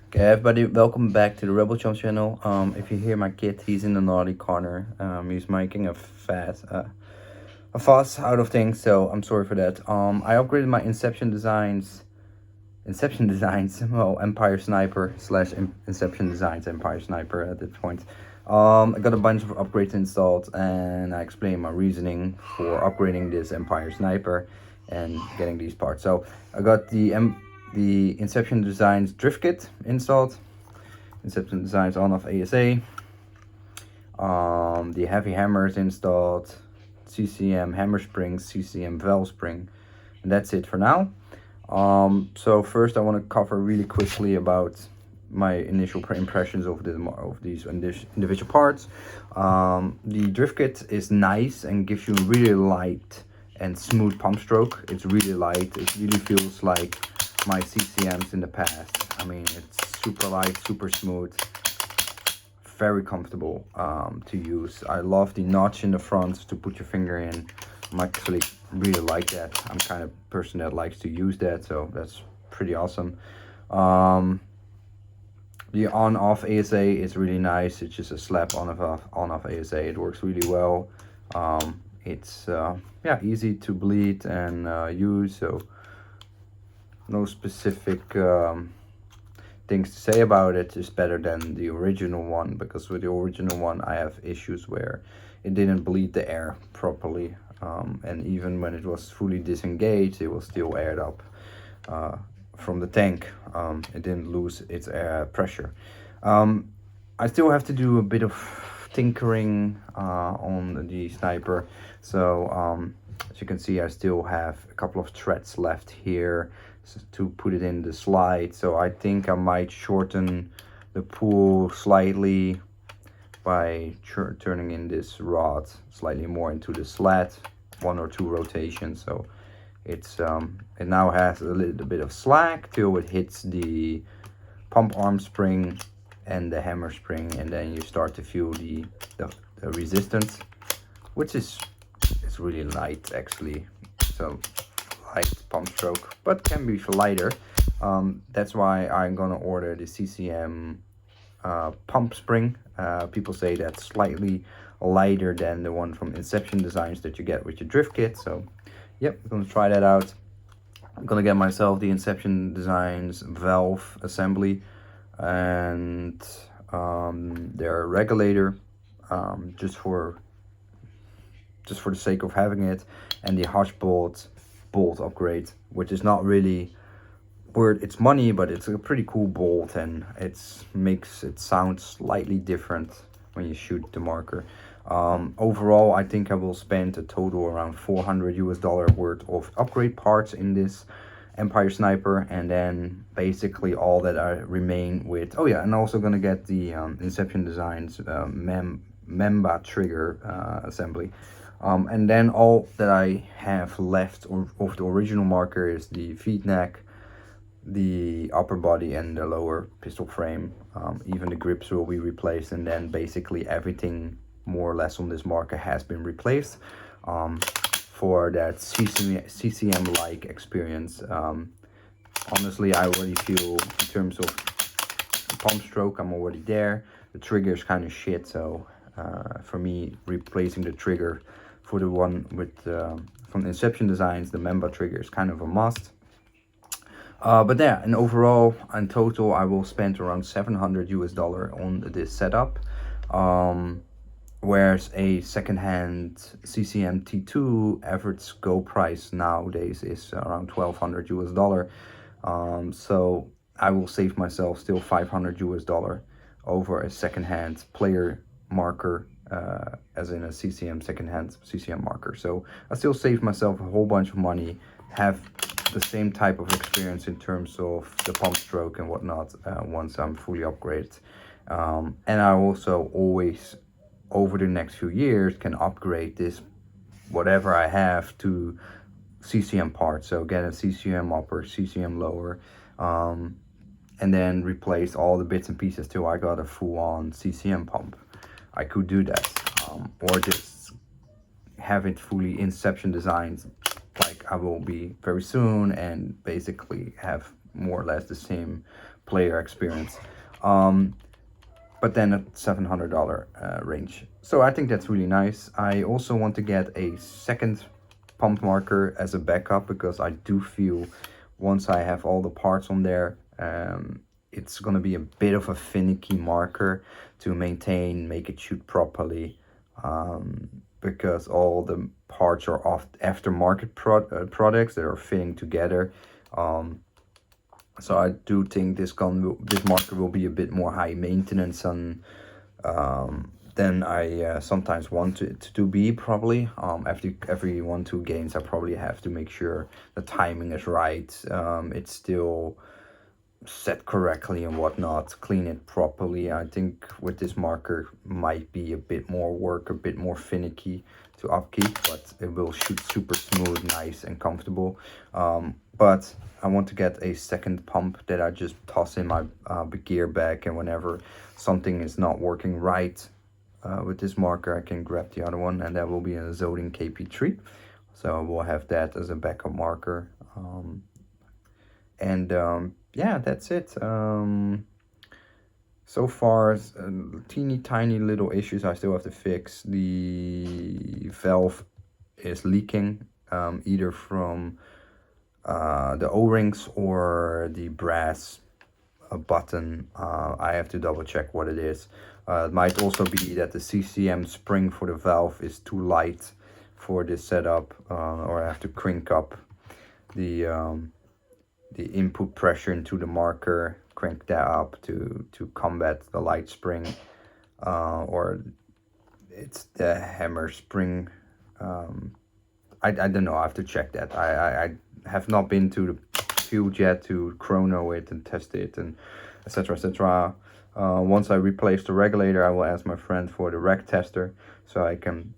Okay, everybody, welcome back to the Rebel Chump channel. If you hear my kid, he's in the naughty corner. He's making a fuss out of things, so I'm sorry for that. I upgraded my Inception Designs, well, Empire Sniper slash Inception Designs Empire Sniper at this point. I got a bunch of upgrades installed, and I explained my reasoning for upgrading this Empire Sniper and getting these parts. So I got the Inception Designs drift kit installed, Inception Designs on-off ASA, the heavy hammers installed, CCM hammer spring, CCM valve spring, and that's it for now. So first I want to cover really quickly about my initial impressions of these individual parts. The drift kit is nice and gives you really light and smooth pump stroke. It's really light. It really feels like my CCMs in the past. I mean, it's super light, super smooth, very comfortable to use. I love the notch in the front to put your finger in. I'm actually really like that. I'm kind of person that likes to use that, so that's pretty awesome. The on-off ASA is really nice. It's just a slap on-off ASA. It works really well. It's yeah, easy to bleed and use, so no specific things to say about it. Is better than the original one, because with the original one I have issues where it didn't bleed the air properly, and even when it was fully disengaged, it was still aired up from the tank. It didn't lose its air pressure. I still have to do a bit of tinkering on the sniper, so as you can see, I still have a couple of threads left here to put it in the slide. So I think I might shorten the pull slightly by turning in this rod slightly more into the slat, 1 or 2 rotations. So it's it now has a little bit of slack till it hits the pump arm spring and the hammer spring, and then you start to feel the resistance, which is really light actually. So light pump stroke, but can be lighter. That's why I'm gonna order the CCM pump spring. People say that's slightly lighter than the one from Inception Designs that you get with your drift kit. So yep, I'm gonna try that out. I'm gonna get myself the Inception Designs valve assembly and their regulator, just for the sake of having it, and the Hodge bolt upgrade, which is not really worth its money, but it's a pretty cool bolt, and it makes it sound slightly different when you shoot the marker. Overall, I think I will spend a total around $400 worth of upgrade parts in this Empire Sniper, and then basically all that I remain with. Oh yeah, and also gonna get the Inception Designs Memba trigger assembly. And then all that I have left of the original marker is the feed neck, the upper body, and the lower pistol frame. Even the grips will be replaced, and then basically everything more or less on this marker has been replaced for that CCM-like experience. Honestly, I already feel in terms of pump stroke, I'm already there. The trigger is kind of shit, so for me, replacing the trigger for the one with from Inception Designs, the Memba trigger, is kind of a must. But yeah, and overall, in total, I will spend around $700 on this setup. Whereas a second-hand CCM T2 average go price nowadays is around $1,200. So I will save myself still $500 over a second-hand player marker, as in a CCM second-hand CCM marker. So I still save myself a whole bunch of money, have the same type of experience in terms of the pump stroke and whatnot once I'm fully upgraded. And I also always, over the next few years, can upgrade this whatever I have to CCM parts. So get a CCM upper, CCM lower, and then replace all the bits and pieces till I got a full-on CCM pump. I could do that, or just have it fully Inception Designs, like I will be very soon, and basically have more or less the same player experience. But then at $700 range. So I think that's really nice. I also want to get a second pump marker as a backup, because I do feel once I have all the parts on there, it's gonna be a bit of a finicky marker to maintain, make it shoot properly, because all the parts are aftermarket products that are fitting together. So I do think this marker will be a bit more high maintenance than I sometimes want it to be, probably. After every 1-2 games, I probably have to make sure the timing is right, it's still set correctly and whatnot, clean it properly. I think with this marker might be a bit more work, a bit more finicky to upkeep, but it will shoot super smooth, nice and comfortable. But I want to get a second pump that I just toss in my gear bag, and whenever something is not working right with this marker, I can grab the other one, and that will be a Zoding KP3. So we'll have that as a backup marker. Yeah, that's it. So far, teeny tiny little issues I still have to fix. The valve is leaking, either from the O-rings or the brass button. I have to double check what it is. It might also be that the CCM spring for the valve is too light for this setup, or I have to crank up the input pressure into the marker, crank that up to combat the light spring, or it's the hammer spring. I don't know, I have to check that. I have not been to the field yet to chrono it and test it, and etc, etc. Once I replace the regulator, I will ask my friend for the reg tester, so I can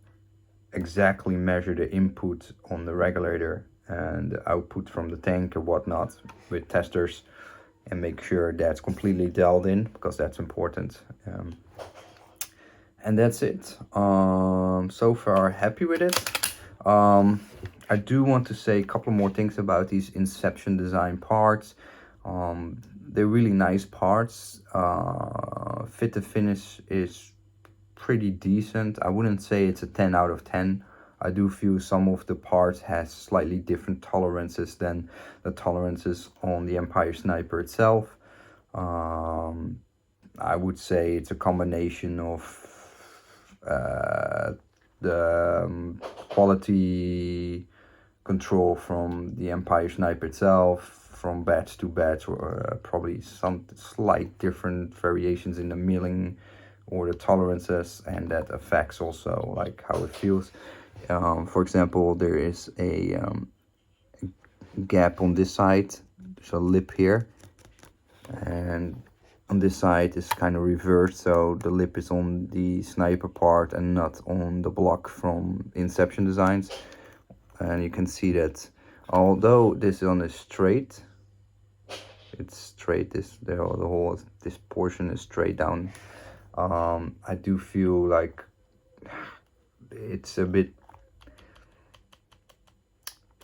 exactly measure the input on the regulator and the output from the tank or whatnot with testers, and make sure that's completely dialed in, because that's important. And that's it. So far happy with it. I do want to say a couple more things about these Inception design parts. They're really nice parts. Fit to finish is pretty decent. I wouldn't say it's a 10 out of 10. I do feel some of the parts has slightly different tolerances than the tolerances on the Empire Sniper itself. I would say it's a combination of the quality control from the Empire Sniper itself, from batch to batch, or probably some slight different variations in the milling or the tolerances, and that affects also like how it feels. For example, there is a gap on this side. There's a lip here, and on this side is kind of reversed, so the lip is on the sniper part and not on the block from Inception designs. And you can see that although this is on a straight, it's straight, the whole this portion is straight down, I do feel like it's a bit,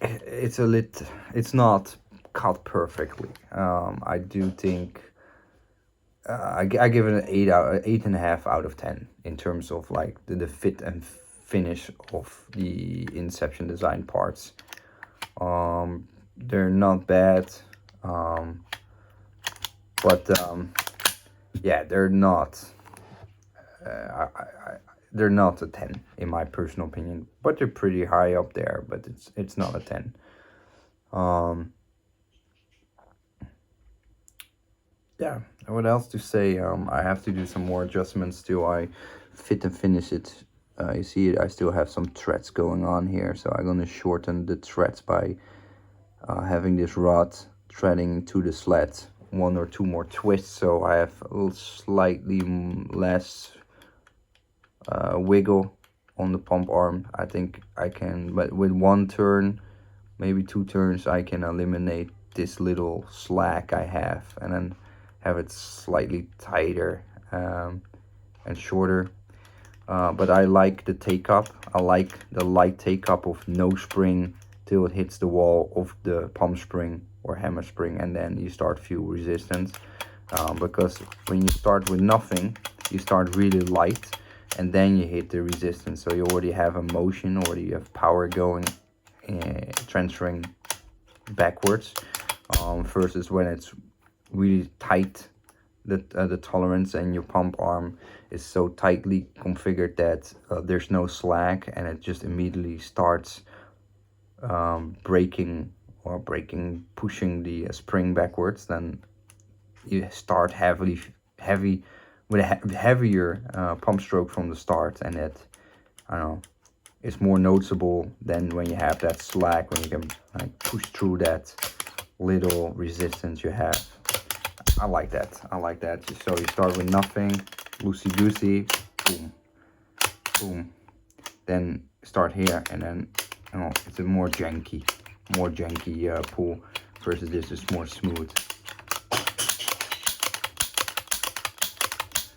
it's not cut perfectly. I do think I give it an 8.5 out of 10 in terms of like the fit and finish of the Inception design parts. They're not bad, but yeah, they're not they're not a 10 in my personal opinion, but they're pretty high up there, but it's not a 10. Yeah, what else to say? I have to do some more adjustments till I fit and finish it. You see it, I still have some threads going on here, so I'm gonna shorten the threads by having this rod threading into the slat 1 or 2 more twists, so I have a little slightly less wiggle on the pump arm. I think I can, but with 1 turn, maybe 2 turns, I can eliminate this little slack I have, and then have it slightly tighter and shorter. But I like the take up. I like the light take up of no spring till it hits the wall of the pump spring. or hammer spring, and then you start feel resistance. Because when you start with nothing, you start really light, and then you hit the resistance, so you already have a motion, already you have power going, transferring backwards, versus when it's really tight, the tolerance, and your pump arm is so tightly configured that there's no slack, and it just immediately starts pushing the spring backwards. Then you start heavy with a heavier pump stroke from the start, and it, I don't know, it's more noticeable than when you have that slack, when you can like push through that little resistance you have. I like that. So you start with nothing, loosey goosey, boom, boom. Then start here, and then, you know, it's a more janky pull, versus this is more smooth.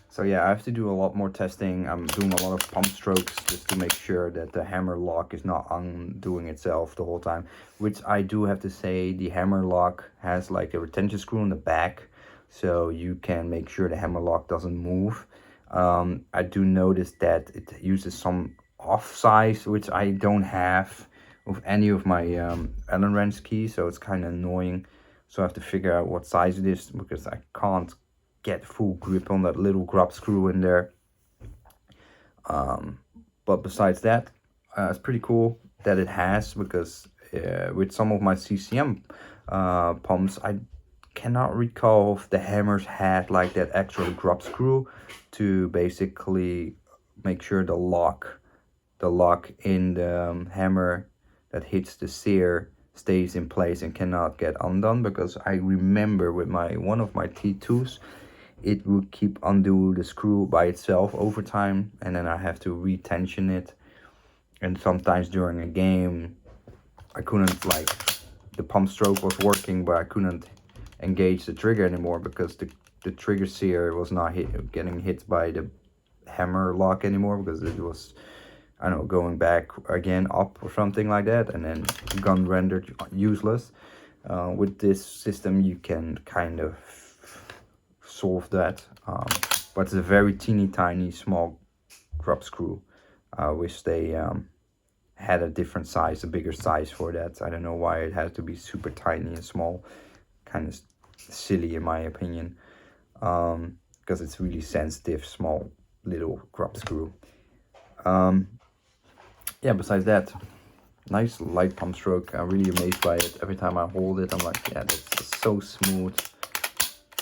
So yeah, I have to do a lot more testing. I'm doing a lot of pump strokes just to make sure that the hammer lock is not undoing itself the whole time. Which I do have to say, the hammer lock has like a retention screw in the back, so you can make sure the hammer lock doesn't move. I do notice that it uses some off size, which I don't have with any of my Allen wrench keys, so it's kind of annoying. So I have to figure out what size it is, because I can't get full grip on that little grub screw in there. But besides that, it's pretty cool that it has, because with some of my CCM pumps, I cannot recall if the hammers had like that extra grub screw to basically make sure the lock in the hammer that hits the sear stays in place and cannot get undone. Because I remember with one of my T2s, it would keep undo the screw by itself over time, and then I have to retension it. And sometimes during a game, I couldn't, like, the pump stroke was working, but I couldn't engage the trigger anymore, because the trigger sear was not getting hit by the hammer lock anymore, because it was, I don't know, going back again up or something like that, and then gun rendered useless. With this system, you can kind of solve that, but it's a very teeny tiny small grub screw. I wish they had a different size, a bigger size for that. I don't know why it has to be super tiny and small. Kind of silly in my opinion, because it's really sensitive, small little grub screw. Yeah, besides that, nice light pump stroke. I'm really amazed by it. Every time I hold it, I'm like, yeah, that's so smooth,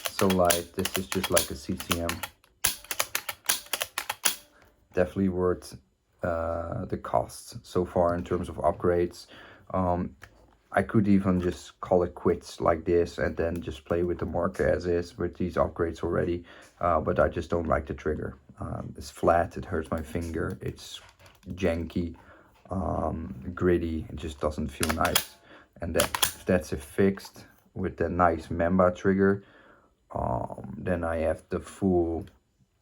so light. This is just like a CCM. Definitely worth the costs so far in terms of upgrades. I could even just call it quits like this, and then just play with the marker as is with these upgrades already. But I just don't like the trigger. It's flat, it hurts my finger, it's janky, gritty, it just doesn't feel nice. And if that's fixed with the nice Mamba trigger, then I have the full,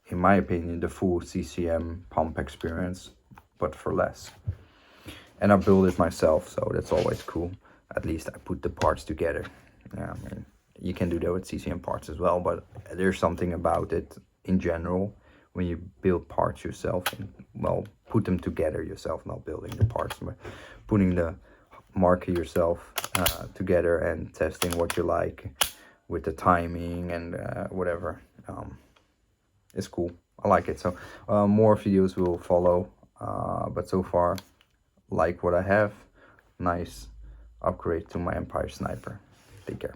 in my opinion, the full CCM pump experience, but for less. And I build it myself, so that's always cool. At least I put the parts together. Yeah, I mean, you can do that with CCM parts as well, but there's something about it in general when you build parts yourself, and, well, put them together yourself, not building the parts, but putting the marker yourself together and testing what you like with the timing and whatever. It's cool. I like it. So more videos will follow, but so far, like what I have. Nice upgrade to my Empire Sniper. Take care.